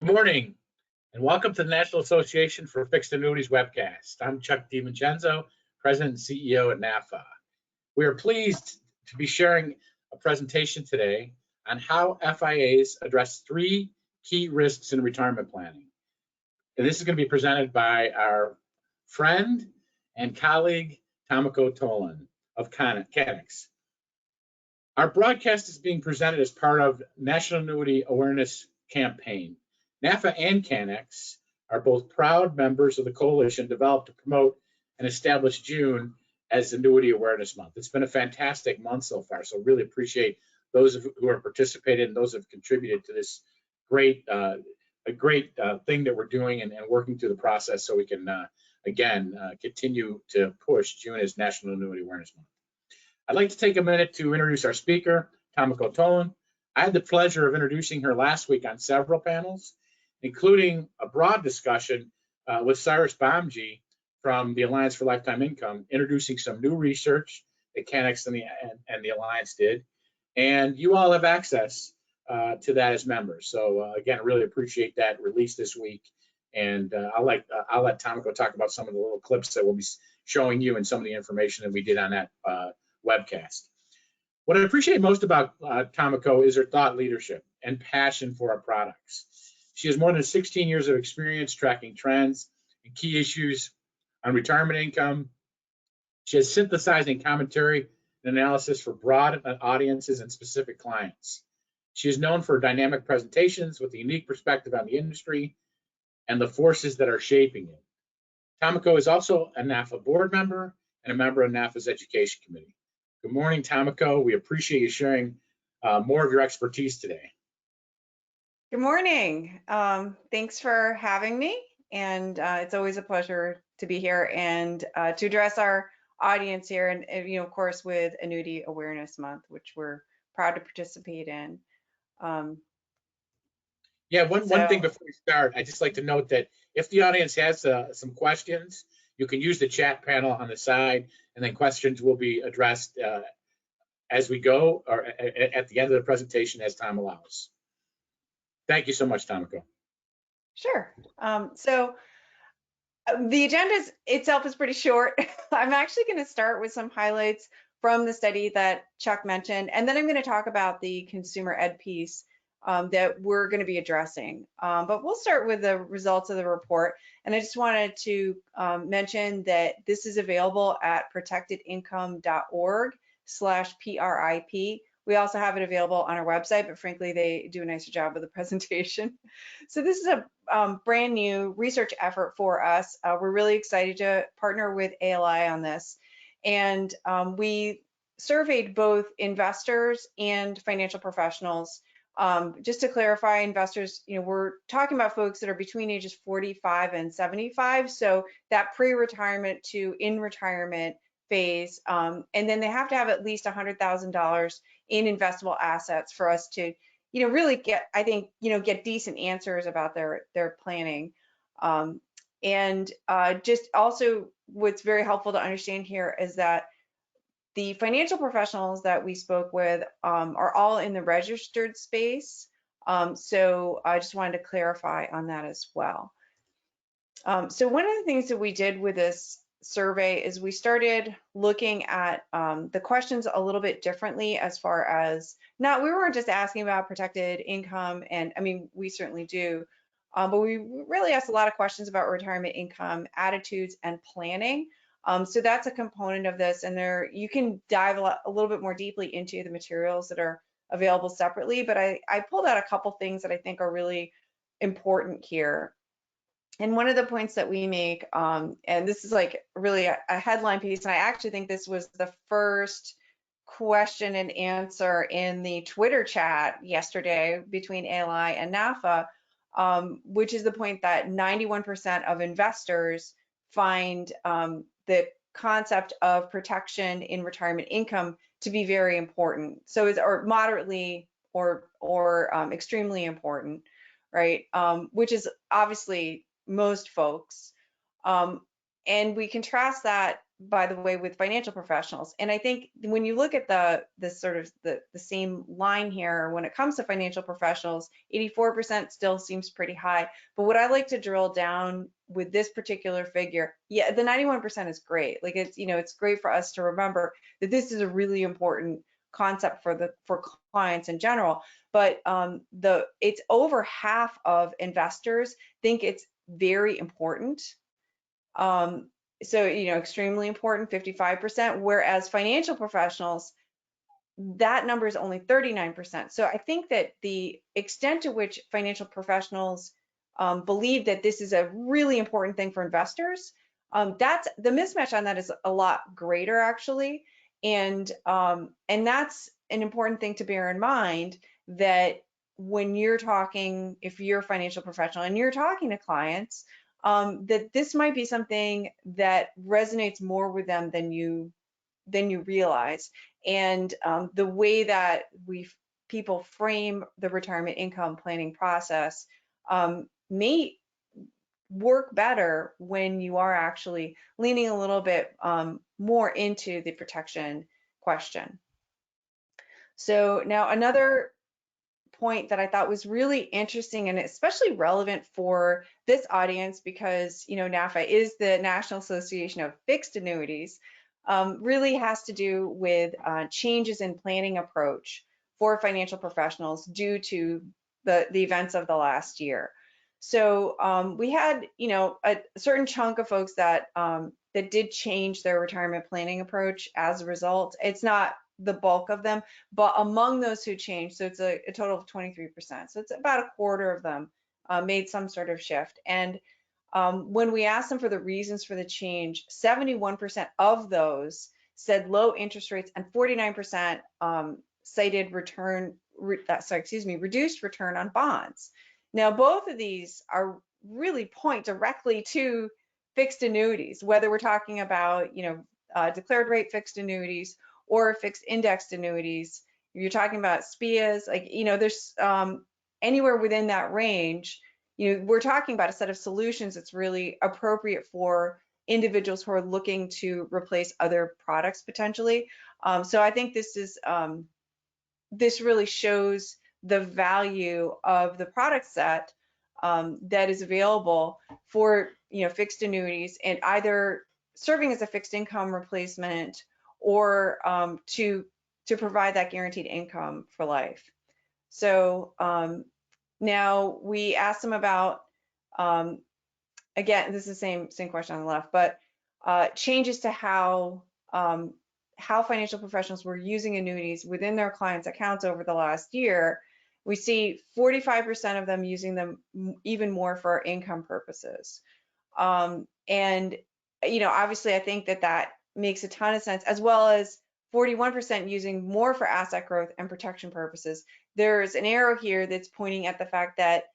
Good morning, and welcome to the National Association for Fixed Annuities webcast. I'm Chuck DiVincenzo, President and CEO at NAFA. We are pleased to be sharing a presentation today on how FIAs address three key risks in retirement planning. And this is going to be presented by our friend and colleague, Tamiko Toland of CANNEX. Our broadcast is being presented as part of National Annuity Awareness Campaign. NAFA and CANNEX are both proud members of the coalition developed to promote and establish June as Annuity Awareness Month. It's been a fantastic month so far, so really appreciate those who have participated and those who have contributed to this great thing that we're doing and working through the process so we can, again, continue to push June as National Annuity Awareness Month. I'd like to take a minute to introduce our speaker, Tamiko Toland. I had the pleasure of introducing her last week on several panels, including a broad discussion with Cyrus Bomji from the Alliance for Lifetime Income, introducing some new research that CANNEX and the Alliance did. And you all have access to that as members. So again, really appreciate that release this week. And I'll let Tamiko talk about some of the little clips that we'll be showing you and some of the information that we did on that webcast. What I appreciate most about Tamiko is her thought leadership and passion for our products. She has more than 16 years of experience tracking trends and key issues on retirement income. She has synthesizing commentary and analysis for broad audiences and specific clients. She is known for dynamic presentations with a unique perspective on the industry and the forces that are shaping it. Tamiko is also a NAFA board member and a member of NAFA's Education Committee. Good morning, Tamiko. We appreciate you sharing more of your expertise today. Good morning. Thanks for having me, and it's always a pleasure to be here and to address our audience here, and of course, with Annuity Awareness Month, which we're proud to participate in. One thing before we start, I'd just like to note that if the audience has some questions, you can use the chat panel on the side, and then questions will be addressed as we go or at the end of the presentation as time allows. Thank you so much, Tamiko. Sure. So the agenda itself is pretty short. I'm actually going to start with some highlights from the study that Chuck mentioned, and then I'm going to talk about the consumer ed piece that we're going to be addressing. But we'll start with the results of the report. And I just wanted to mention that this is available at protectedincome.org/PRIP. We also have it available on our website, but frankly, they do a nicer job of the presentation. So this is a brand new research effort for us. We're really excited to partner with ALI on this. And we surveyed both investors and financial professionals. Just to clarify, investors, we're talking about folks that are between ages 45 and 75. So that pre-retirement to in retirement phase, and then they have to have at least $100,000 in investable assets for us to, really get, I think, get decent answers about their planning. And just also what's very helpful to understand here is that the financial professionals that we spoke with are all in the registered space. So I just wanted to clarify on that as well. So one of the things that we did with this survey is we started looking at the questions a little bit differently as far as, we weren't just asking about protected income, and I mean, we certainly do, but we really asked a lot of questions about retirement income, attitudes, and planning. So that's a component of this, and you can dive a little bit more deeply into the materials that are available separately, but I pulled out a couple things that I think are really important here. And one of the points that we make, and this is like really a headline piece, and I actually think this was the first question and answer in the Twitter chat yesterday between ALI and NAFA, which is the point that 91% of investors find the concept of protection in retirement income to be very important. So or moderately or extremely important, right? Which is obviously most folks. And we contrast that by the way, with financial professionals. And I think when you look at the sort of the same line here, when it comes to financial professionals, 84% still seems pretty high. But what I like to drill down with this particular figure, yeah, the 91% is great. Like it's, it's great for us to remember that this is a really important concept for clients in general. But it's over half of investors think it's very important. So, extremely important, 55%, whereas financial professionals, that number is only 39%. So I think that the extent to which financial professionals believe that this is a really important thing for investors, that's the mismatch on that is a lot greater actually. And that's an important thing to bear in mind, that when you're talking, if you're a financial professional and you're talking to clients, that this might be something that resonates more with them than you realize. And the way that people frame the retirement income planning process may work better when you are actually leaning a little bit more into the protection question. So now another point that I thought was really interesting and especially relevant for this audience, because NAFA is the National Association of Fixed Annuities, really has to do with changes in planning approach for financial professionals due to the events of the last year. So we had a certain chunk of folks that did change their retirement planning approach as a result. It's not the bulk of them, but among those who changed, so it's a total of 23%. So it's about a quarter of them made some sort of shift. And when we asked them for the reasons for the change, 71% of those said low interest rates, and 49% cited reduced return on bonds. Now, both of these are really point directly to fixed annuities, whether we're talking about declared rate fixed annuities or fixed indexed annuities. You're talking about FIAs, there's anywhere within that range. We're talking about a set of solutions that's really appropriate for individuals who are looking to replace other products potentially. So I think this really shows the value of the product set that is available for fixed annuities, and either serving as a fixed income replacement or to provide that guaranteed income for life. So now we asked them about, again, this is the same question on the left, but changes to how financial professionals were using annuities within their clients' accounts over the last year. We see 45% of them using them even more for income purposes. And obviously I think that makes a ton of sense, as well as 41% using more for asset growth and protection purposes. There's an arrow here that's pointing at the fact that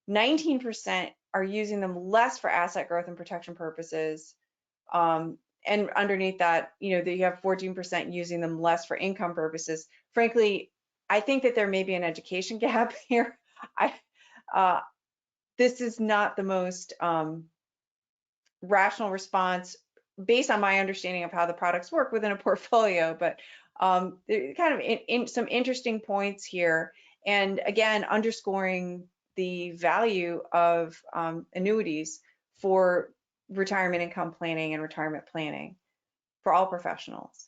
19% are using them less for asset growth and protection purposes. And underneath that, you have 14% using them less for income purposes. Frankly, I think that there may be an education gap here. This is not the most rational response based on my understanding of how the products work within a portfolio, but kind of in some interesting points here. And again, underscoring the value of annuities for retirement income planning and retirement planning for all professionals.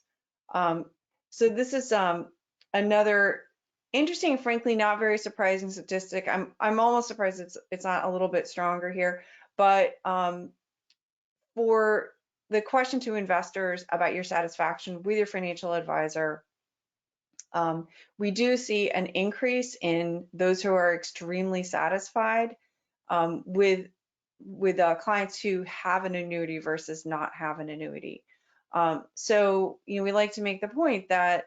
So this is another interesting, frankly, not very surprising statistic. I'm almost surprised it's not a little bit stronger here, but for the question to investors about your satisfaction with your financial advisor, we do see an increase in those who are extremely satisfied with clients who have an annuity versus not have an annuity. So we like to make the point that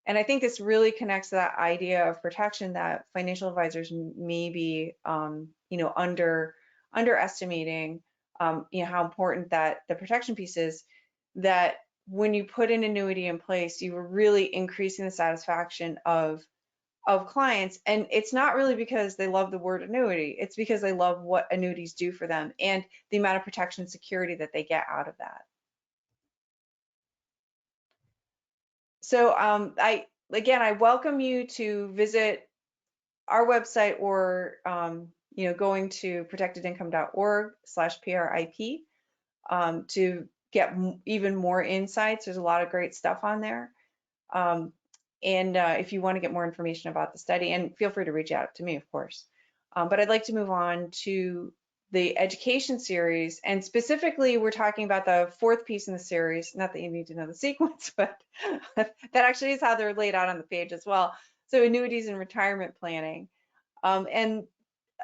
and I think this really connects to that idea of protection that financial advisors may be underestimating how important that the protection piece is, that when you put an annuity in place, you are really increasing the satisfaction of clients. And it's not really because they love the word annuity, it's because they love what annuities do for them and the amount of protection and security that they get out of that. So I welcome you to visit our website or going to protectedincome.org/PRIP to get even more insights. There's a lot of great stuff on there. And if you want to get more information about the study, and feel free to reach out to me, of course. But I'd like to move on to the education series, and specifically we're talking about the fourth piece in the series. Not that you need to know the sequence, but that actually is how they're laid out on the page as well. So annuities and retirement planning. And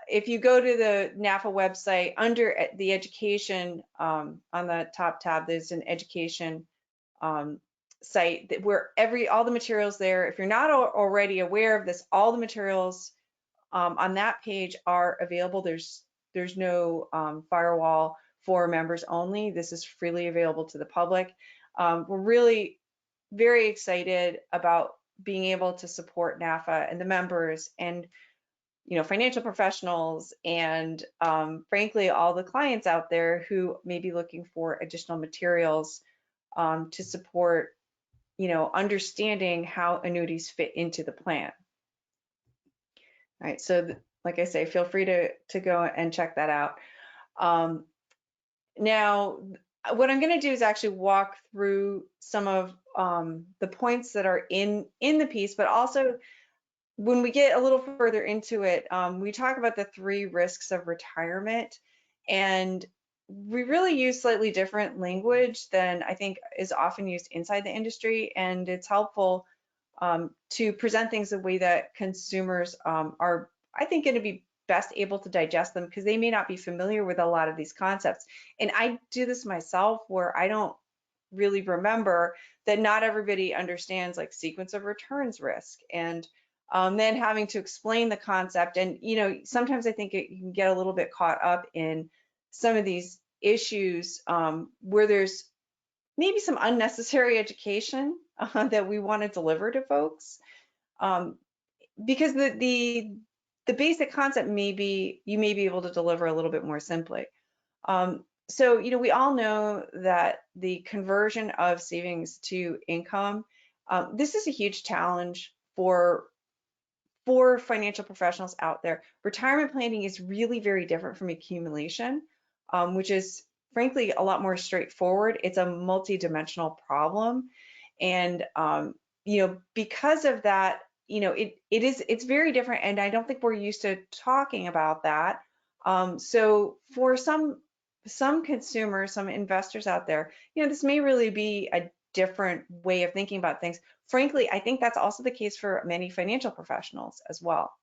if you go to the NAFA website, under the education, on the top tab, there's an education site where all the materials there. If you're not already aware of this, all the materials on that page are available. There's no firewall for members only. This is freely available to the public. We're really very excited about being able to support NAFA and the members and financial professionals and frankly all the clients out there who may be looking for additional materials to support understanding how annuities fit into the plan. All right, so like I say, feel free to go and check that out. Now, what I'm going to do is actually walk through some of the points that are in the piece, but also when we get a little further into it, we talk about the 3 risks of retirement, and we really use slightly different language than I think is often used inside the industry, and it's helpful to present things the way that consumers are, I think, going to be best able to digest them, because they may not be familiar with a lot of these concepts. And I do this myself, where I don't really remember that not everybody understands like sequence of returns risk, and then having to explain the concept. And sometimes I think you can get a little bit caught up in some of these issues where there's maybe some unnecessary education that we want to deliver to folks, because the basic concept you may be able to deliver a little bit more simply. So we all know that the conversion of savings to income, this is a huge challenge for financial professionals out there. Retirement planning is really very different from accumulation, which is frankly a lot more straightforward. It's a multi-dimensional problem, and because of that, it's very different, and I don't think we're used to talking about that. So for some consumers, some investors out there, this may really be a different way of thinking about things. Frankly, I think that's also the case for many financial professionals as well.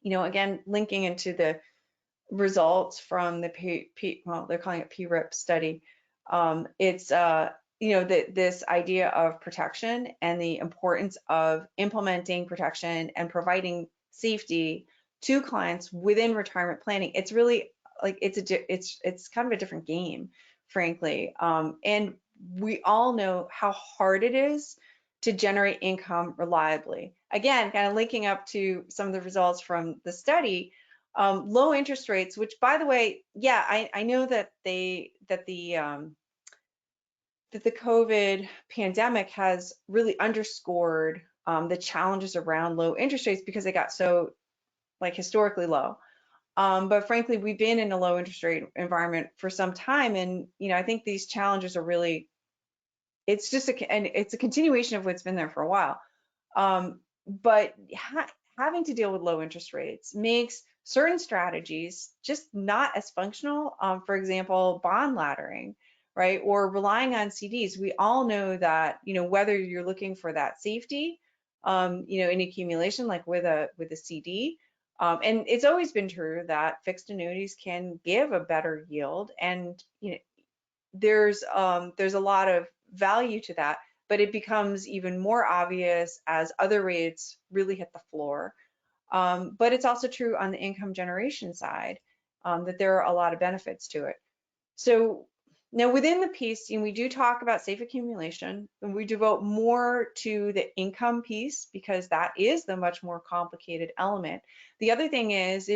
Again, linking into the results from the well, they're calling it PRIP study. It's this idea of protection and the importance of implementing protection and providing safety to clients within retirement planning. It's really like it's kind of a different game, frankly. And we all know how hard it is to generate income reliably. Again, kind of linking up to some of the results from the study, low interest rates, which, by the way, yeah, I know that the COVID pandemic has really underscored the challenges around low interest rates because they got so historically low. But frankly, we've been in a low interest rate environment for some time, and I think these challenges are really, it's a continuation of what's been there for a while. But having to deal with low interest rates makes certain strategies just not as functional. For example, bond laddering, right, or relying on CDs. We all know that whether you're looking for that safety, in accumulation, like with a CD. And it's always been true that fixed annuities can give a better yield, and there's a lot of value to that, but it becomes even more obvious as other rates really hit the floor. But it's also true on the income generation side, that there are a lot of benefits to it. So now within the piece, we do talk about safe accumulation, and we devote more to the income piece because that is the much more complicated element. The other thing is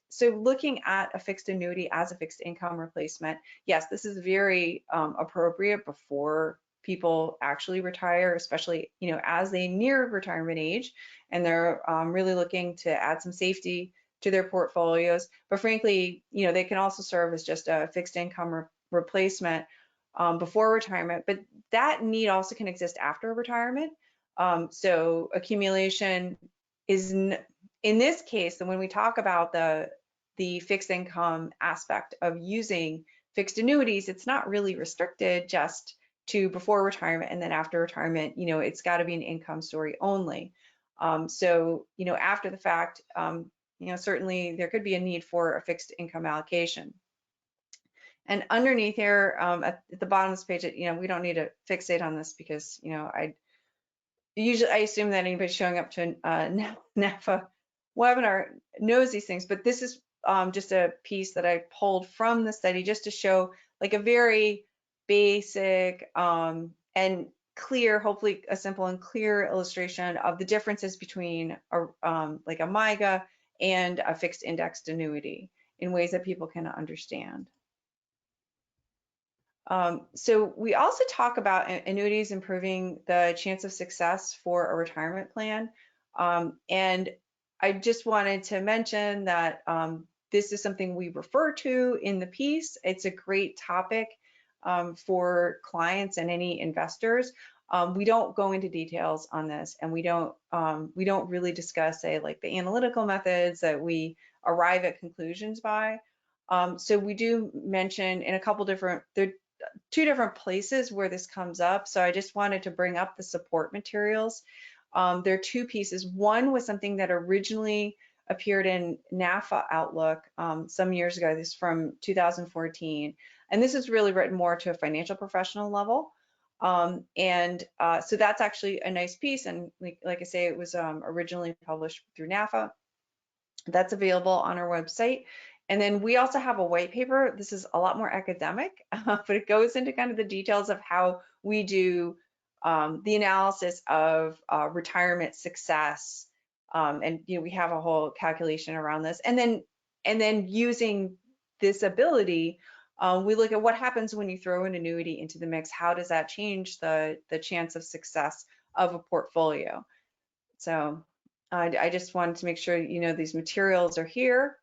so looking at a fixed annuity as a fixed income replacement, yes, this is very appropriate before people actually retire, especially, as they near retirement age, and they're really looking to add some safety to their portfolios. But frankly, they can also serve as just a fixed income replacement before retirement, but that need also can exist after retirement. So accumulation is, in this case, and when we talk about the fixed income aspect of using fixed annuities, it's not really restricted just to before retirement and then after retirement. It's got to be an income story only. So after the fact, certainly there could be a need for a fixed income allocation. And underneath here, at the bottom of this page, we don't need to fixate on this because, I assume that anybody showing up to a NAFA webinar knows these things, but this is just a piece that I pulled from the study just to show like a very basic and clear, hopefully a simple and clear illustration of the differences between like a MYGA and a fixed indexed annuity in ways that people can understand. So we also talk about annuities improving the chance of success for a retirement plan. And I just wanted to mention that this is something we refer to in the piece. It's a great topic for clients and any investors. We don't go into details on this, and we don't really discuss, say, like the analytical methods that we arrive at conclusions by. So we do mention in a couple different, there are 2 different places where this comes up. So I just wanted to bring up the support materials. There are 2 pieces. One was something that originally appeared in NAFA Outlook some years ago. This is from 2014. And this is really written more to a financial professional level. So that's actually a nice piece. And like I say, it was originally published through NAFA. That's available on our website. And then we also have a white paper. This is a lot more academic, but it goes into kind of the details of how we do the analysis of retirement success. And we have a whole calculation around this. And then using this ability, we look at what happens when you throw an annuity into the mix. How does that change the chance of success of a portfolio? So I just wanted to make sure these materials are here.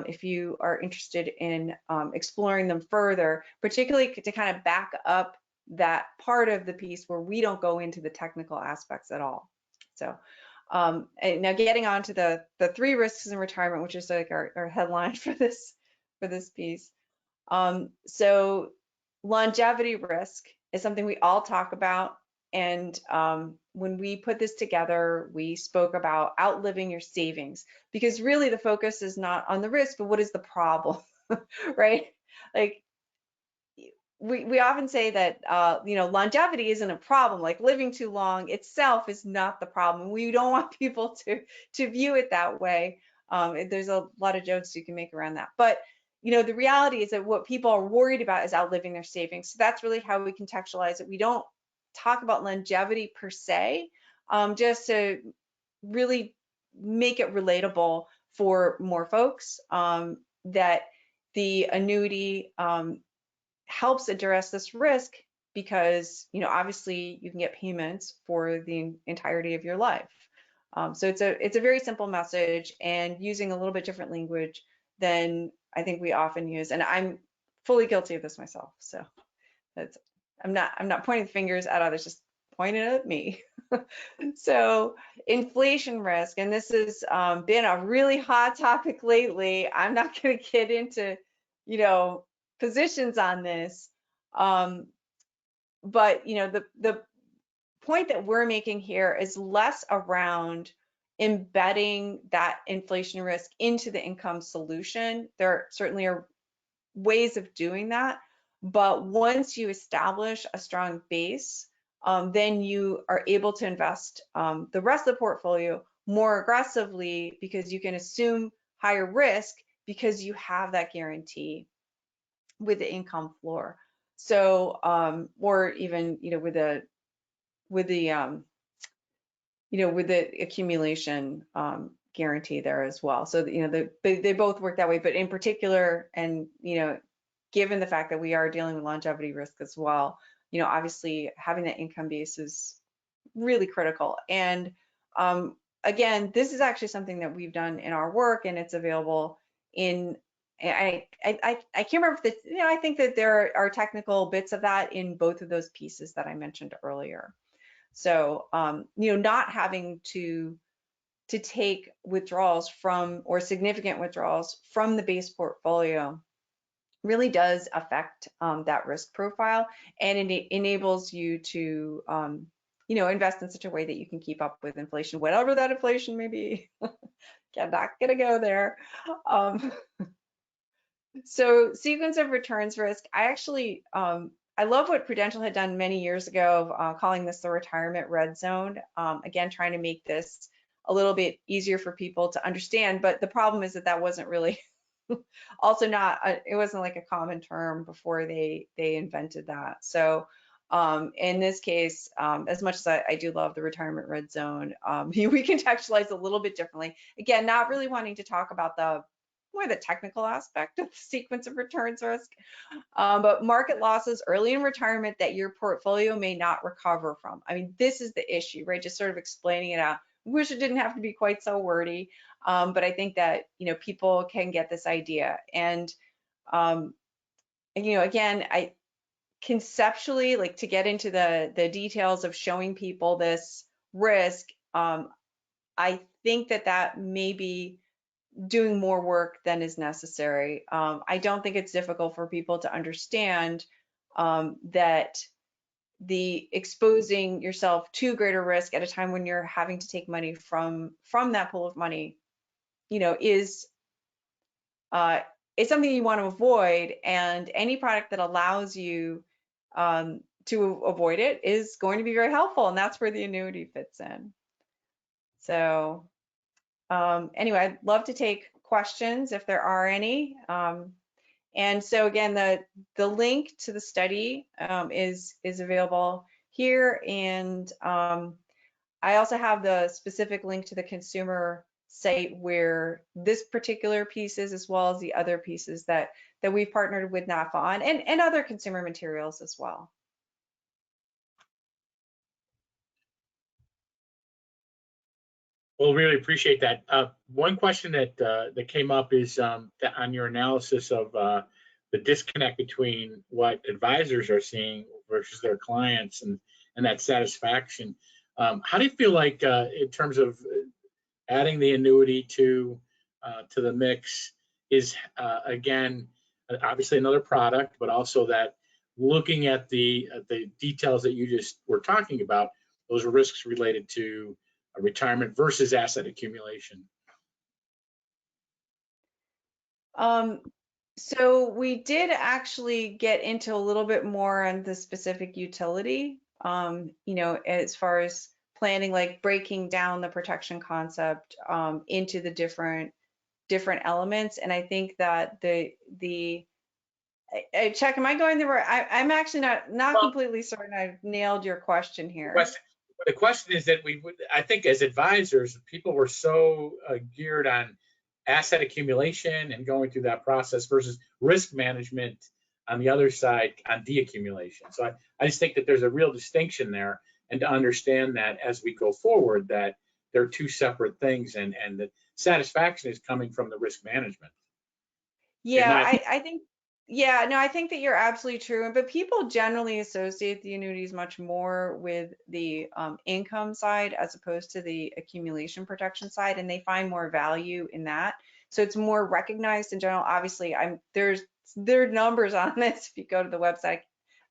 If you are interested in exploring them further, particularly to kind of back up that part of the piece where we don't go into the technical aspects at all. So now getting on to the 3 risks in retirement, which is like our headline for this piece. So longevity risk is something we all talk about. And when we put this together, we spoke about outliving your savings, because really the focus is not on the risk, but what is the problem, right? Like we often say that, longevity isn't a problem, like living too long itself is not the problem. We don't want people to view it that way. There's a lot of jokes you can make around that. But the reality is that what people are worried about is outliving their savings. So that's really how we contextualize it. We don't talk about longevity per se, just to really make it relatable for more folks, that the annuity helps address this risk because, obviously you can get payments for the entirety of your life. So it's a very simple message, and using a little bit different language than I think we often use. And I'm fully guilty of this myself. So I'm not pointing fingers at others, just pointing at me. So inflation risk, and this has been a really hot topic lately. I'm not going to get into, positions on this. But, the point that we're making here is less around embedding that inflation risk into the income solution. There certainly are ways of doing that. But once you establish a strong base, then you are able to invest the rest of the portfolio more aggressively, because you can assume higher risk because you have that guarantee with the income floor. So, or even, with the accumulation guarantee there as well. So, they both work that way, but in particular, and, given the fact that we are dealing with longevity risk as well, obviously having that income base is really critical. And again, this is actually something that we've done in our work, and it's available in, I can't remember if I think that there are technical bits of that in both of those pieces that I mentioned earlier. So, not having to take withdrawals from, or significant withdrawals from the base portfolio really does affect that risk profile, and it enables you to invest in such a way that you can keep up with inflation, whatever that inflation may be. I'm not gonna go there. So sequence of returns risk, I love what Prudential had done many years ago, calling this the retirement red zone. Again, trying to make this a little bit easier for people to understand, but the problem is that wasn't really also not, it wasn't like a common term before they invented that. So in this case, as much as I do love the retirement red zone, we contextualize a little bit differently. Again, not really wanting to talk about more the technical aspect of the sequence of returns risk, but market losses early in retirement that your portfolio may not recover from. I mean, this is the issue, right? Just sort of explaining it out. Wish it didn't have to be quite so wordy, but I think that people can get this idea. And again, I conceptually, like, to get into the details of showing people this risk, I think that may be doing more work than is necessary. I don't think it's difficult for people to understand that the exposing yourself to greater risk at a time when you're having to take money from that pool of money, is something you want to avoid, and any product that allows you to avoid it is going to be very helpful, and that's where the annuity fits in. So anyway, I'd love to take questions if there are any. And so again, the link to the study is available here, and I also have the specific link to the consumer site where this particular piece is, as well as the other pieces that we've partnered with NAFA on, and other consumer materials as well. Well, really appreciate that. One question that came up is on your analysis of the disconnect between what advisors are seeing versus their clients, and that satisfaction. How do you feel like in terms of adding the annuity to the mix is again obviously another product, but also that looking at the details that you just were talking about, those risks related to retirement versus asset accumulation? So we did actually get into a little bit more on the specific utility, as far as planning, like breaking down the protection concept into the different elements. And I think that Chuck, am I going the right? I'm actually not completely certain I've nailed your question here. The question is that I think as advisors, people were so geared on asset accumulation and going through that process versus risk management on the other side on deaccumulation. So I just think that there's a real distinction there, and to understand that as we go forward, that they're two separate things, and the satisfaction is coming from the risk management. Yeah, I think, yeah, no, I think that you're absolutely true. But people generally associate the annuities much more with the income side as opposed to the accumulation protection side, and they find more value in that. So it's more recognized in general. Obviously, there are numbers on this if you go to the website.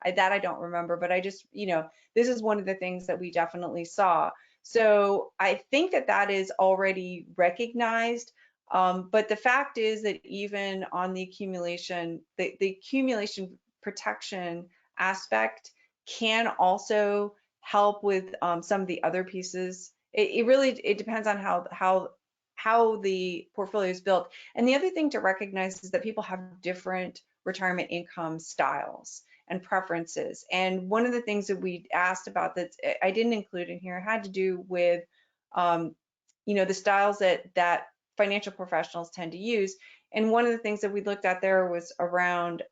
I don't remember, but I just, this is one of the things that we definitely saw. So I think that is already recognized. But the fact is that even on the accumulation, the accumulation protection aspect can also help with some of the other pieces. It really depends on how the portfolio is built. And the other thing to recognize is that people have different retirement income styles and preferences. And one of the things that we asked about that I didn't include in here had to do with the styles that financial professionals tend to use. And one of the things that we looked at there was around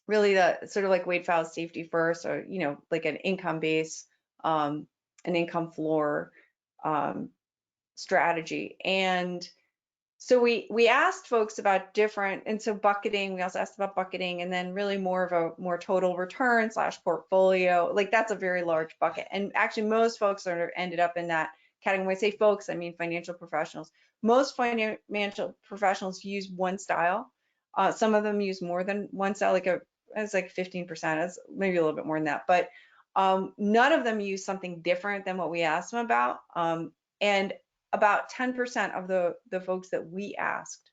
really the sort of like Wade Fowles safety first, or, you know, like an income base, an income floor strategy. And so we asked folks about different, and so bucketing, we also asked about bucketing, and then really more of a more total return slash portfolio, like that's a very large bucket. And actually most folks are ended up in that category. When I say folks, I mean financial professionals. Most financial professionals use one style. Some of them use more than one style, it's like 15%, it's maybe a little bit more than that, but none of them use something different than what we asked them about. And about 10% of the folks that we asked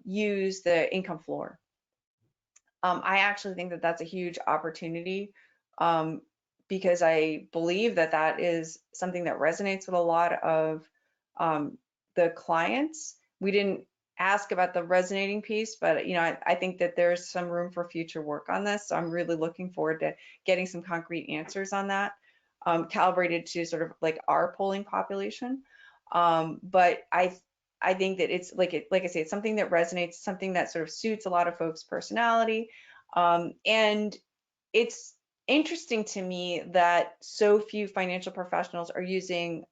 use the income floor. I actually think that that's a huge opportunity because I believe that that is something that resonates with a lot of the clients. We didn't ask about the resonating piece, but you know, I think that there's some room for future work on this. So I'm really looking forward to getting some concrete answers on that, calibrated to sort of like our polling population. But I think that it's like I say, it's something that resonates, something that sort of suits a lot of folks' personality. And it's interesting to me that so few financial professionals are using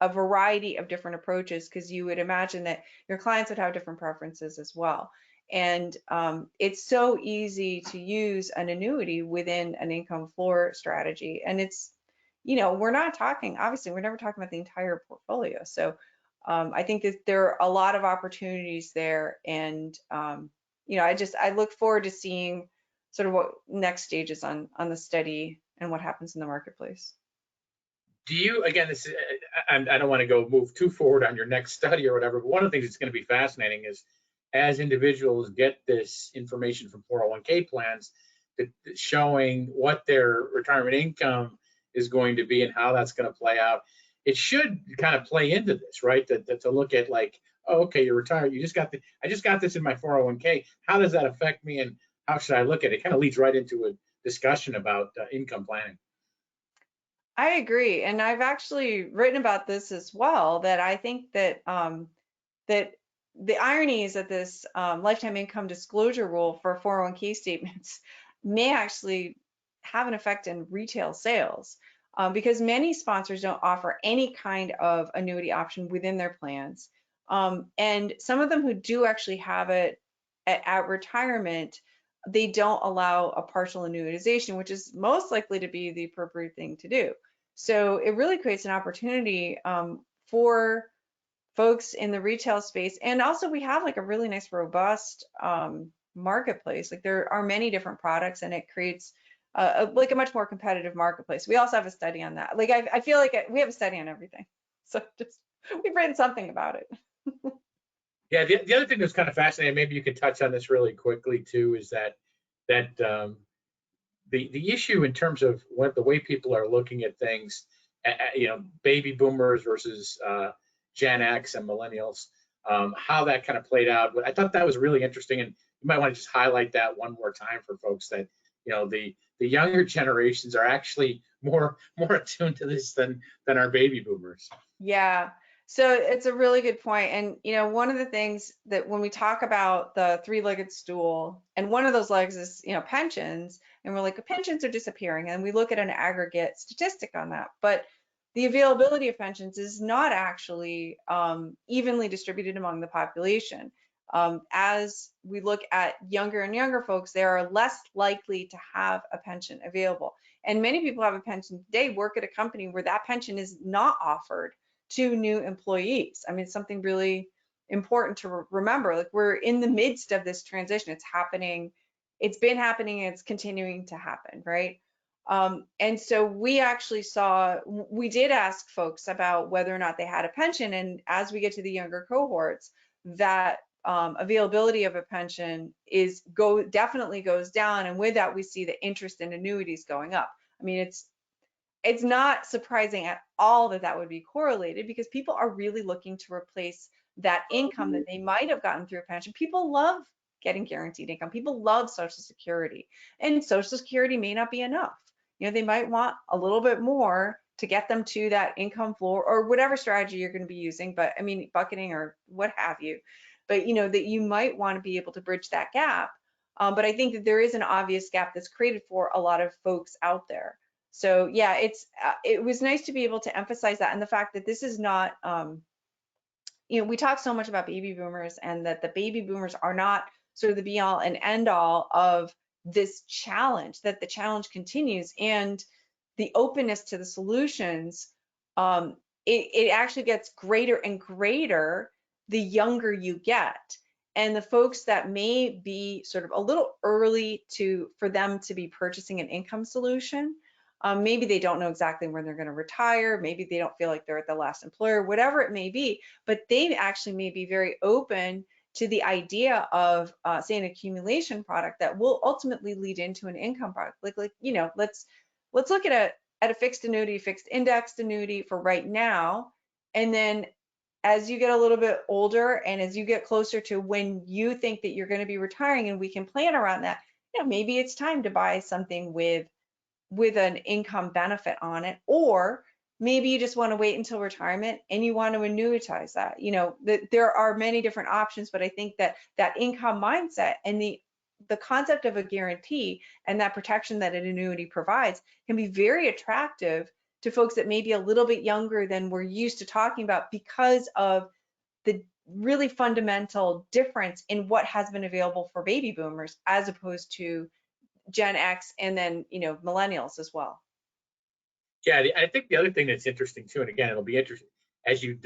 a variety of different approaches, because you would imagine that your clients would have different preferences as well. And it's so easy to use an annuity within an income floor strategy. And it's, you know, we're not talking, obviously, we're never talking about the entire portfolio. So I think that there are a lot of opportunities there. And, you know, I look forward to seeing sort of what next stages on the study and what happens in the marketplace. Do you, again, this is, I don't want to move too forward on your next study or whatever, but one of the things that's going to be fascinating is as individuals get this information from 401k plans showing what their retirement income is going to be and how that's going to play out, it should kind of play into this, right? To look at like, oh, okay, you're retired. I just got this in my 401k. How does that affect me, and how should I look at it? It kind of leads right into a discussion about income planning. I agree, and I've actually written about this as well. That I think that that the irony is that this lifetime income disclosure rule for 401k statements may actually have an effect in retail sales, because many sponsors don't offer any kind of annuity option within their plans, and some of them who do actually have it at retirement, they don't allow a partial annuitization, which is most likely to be the appropriate thing to do. So it really creates an opportunity for folks in the retail space. And also we have like a really nice, robust marketplace. Like there are many different products, and it creates like a much more competitive marketplace. We also have a study on that. Like I feel like we have a study on everything. So just, we've written something about it. Yeah, the other thing that's kind of fascinating, maybe you could touch on this really quickly too, is that the issue in terms of what the way people are looking at things, you know, baby boomers versus Gen X and millennials, how that kind of played out. I thought that was really interesting, and you might want to just highlight that one more time for folks that, you know, the younger generations are actually more attuned to this than our baby boomers. Yeah. So it's a really good point. And, you know, one of the things that when we talk about the three-legged stool, and one of those legs is, you know, pensions, and we're like, pensions are disappearing, and we look at an aggregate statistic on that. But the availability of pensions is not actually evenly distributed among the population. As we look at younger and younger folks, they are less likely to have a pension available. And many people have a pension today, work at a company where that pension is not offered to new employees. I mean, it's something really important to remember. Like we're in the midst of this transition. It's happening. It's been happening, and it's continuing to happen, right? And so we did ask folks about whether or not they had a pension. And as we get to the younger cohorts, that availability of a pension definitely goes down. And with that, we see the interest in annuities going up. I mean, it's not surprising at all that that would be correlated, because people are really looking to replace that income that they might have gotten through a pension. People love getting guaranteed income. People love Social Security, and Social Security may not be enough. You know, they might want a little bit more to get them to that income floor, or whatever strategy you're going to be using. But I mean, bucketing or what have you. But you know, that you might want to be able to bridge that gap. But I think that there is an obvious gap that's created for a lot of folks out there. So yeah, it was nice to be able to emphasize that, and the fact that this is not, we talk so much about baby boomers, and that the baby boomers are not sort of the be all and end all of this challenge, that the challenge continues, and the openness to the solutions, it actually gets greater and greater the younger you get. And the folks that may be sort of a little early for them to be purchasing an income solution, maybe they don't know exactly when they're going to retire, maybe they don't feel like they're at the last employer, whatever it may be, but they actually may be very open to the idea of, say, an accumulation product that will ultimately lead into an income product. Let's look at a fixed annuity, fixed indexed annuity for right now, and then as you get a little bit older and as you get closer to when you think that you're going to be retiring, and we can plan around that, maybe it's time to buy something with an income benefit on it, or maybe you just want to wait until retirement and you want to annuitize that. There are many different options, but I think that income mindset and the concept of a guarantee and that protection that an annuity provides can be very attractive to folks that may be a little bit younger than we're used to talking about, because of the really fundamental difference in what has been available for baby boomers as opposed to Gen X and then, millennials as well. Yeah, I think the other thing that's interesting too, and again, it'll be interesting as you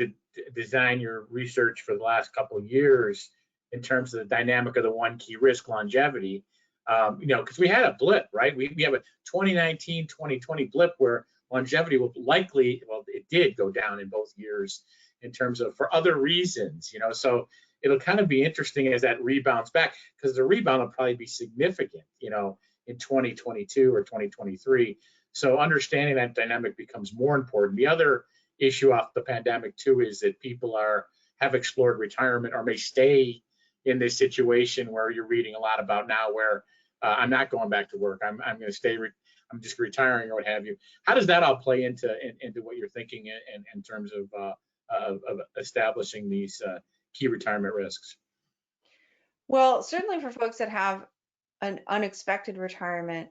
design your research for the last couple of years in terms of the dynamic of the one key risk, longevity. Because we had a blip, right? We have a 2019, 2020 blip where longevity will likely, well, it did go down in both years in terms of for other reasons, so it'll kind of be interesting as that rebounds back, because the rebound will probably be significant, in 2022 or 2023. So understanding that dynamic becomes more important. The other issue off the pandemic too is that people have explored retirement or may stay in this situation where you're reading a lot about now, where I'm not going back to work. I'm going to stay. I'm just retiring or what have you. How does that all play into what you're thinking in terms of establishing these key retirement risks? Well, certainly for folks that have an unexpected retirement,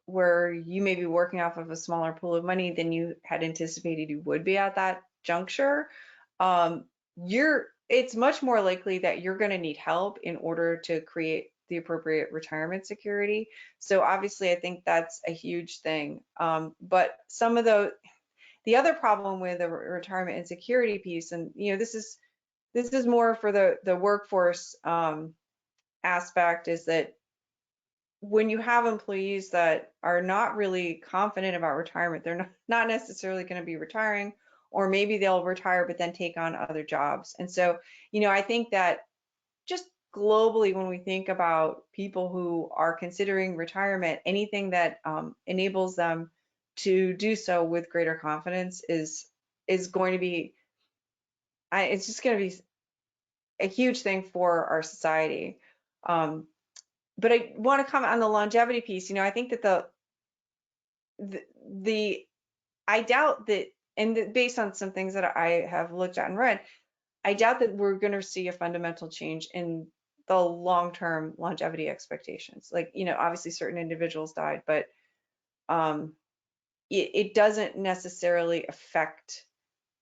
where you may be working off of a smaller pool of money than you had anticipated you would be at that juncture, it's much more likely that you're going to need help in order to create the appropriate retirement security. So obviously, I think that's a huge thing. But some of the other problem with the retirement insecurity piece, and this is more for the workforce aspect, is that when you have employees that are not really confident about retirement, they're not necessarily going to be retiring, or maybe they'll retire but then take on other jobs. And so, I think that just globally, when we think about people who are considering retirement, anything that enables them to do so with greater confidence is going to be, it's just going to be a huge thing for our society. But I want to comment on the longevity piece. I think that I doubt that, and based on some things that I have looked at and read, I doubt that we're going to see a fundamental change in the long-term longevity expectations. Obviously certain individuals died, but it doesn't necessarily affect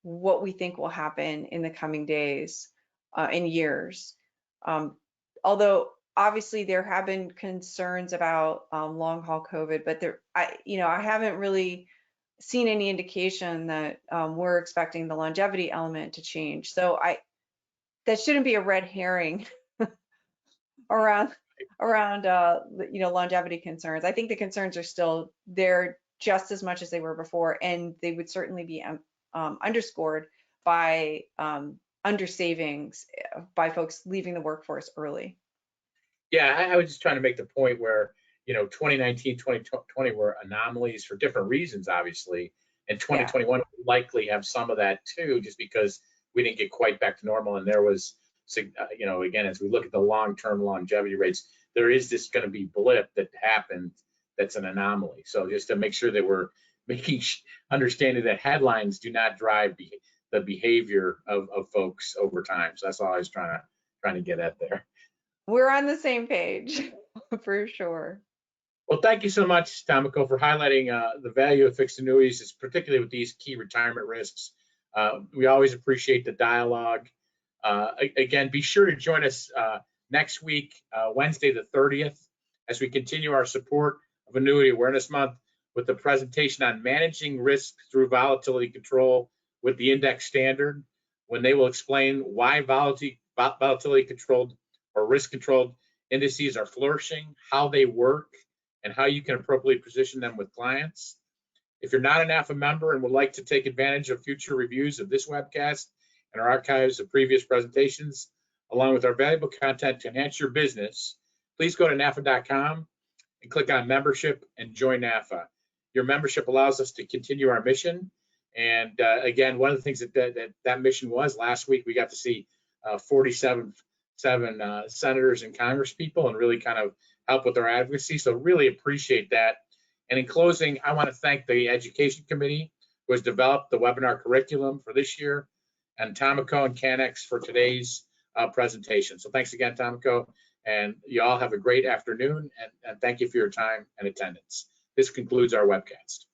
what we think will happen in the coming days and years. Although obviously there have been concerns about long haul COVID, but I haven't really seen any indication that we're expecting the longevity element to change. So that shouldn't be a red herring around longevity concerns. I think the concerns are still there just as much as they were before, and they would certainly be underscored by under savings by folks leaving the workforce early. Yeah, I was just trying to make the point where 2019, 2020 were anomalies for different reasons, obviously, and 2021 will likely have some of that too, just because we didn't get quite back to normal, and there was, again, as we look at the long-term longevity rates, there is this going to be blip that happened that's an anomaly. So just to make sure that we're understanding that headlines do not drive the behavior of folks over time. So that's all I was trying to get at there. We're on the same page for sure. Well, thank you so much, Tamiko, for highlighting the value of fixed annuities, particularly with these key retirement risks. We always appreciate the dialogue. Again, be sure to join us next week, Wednesday the 30th, as we continue our support of Annuity Awareness Month with the presentation on managing risk through volatility control with the index standard, when they will explain why volatility controlled or risk controlled indices are flourishing, how they work, and how you can appropriately position them with clients. If you're not an NAFA member and would like to take advantage of future reviews of this webcast and our archives of previous presentations, along with our valuable content to enhance your business, please go to NAFA.com and click on membership and join NAFA. Your membership allows us to continue our mission. And again, one of the things that mission was last week, we got to see 47 senators and congresspeople and really kind of help with our advocacy. So really appreciate that. And in closing, I want to thank the Education Committee who has developed the webinar curriculum for this year, and Tamiko and CANNEX for today's presentation. So thanks again, Tamiko, and you all have a great afternoon, and thank you for your time and attendance. This concludes our webcast.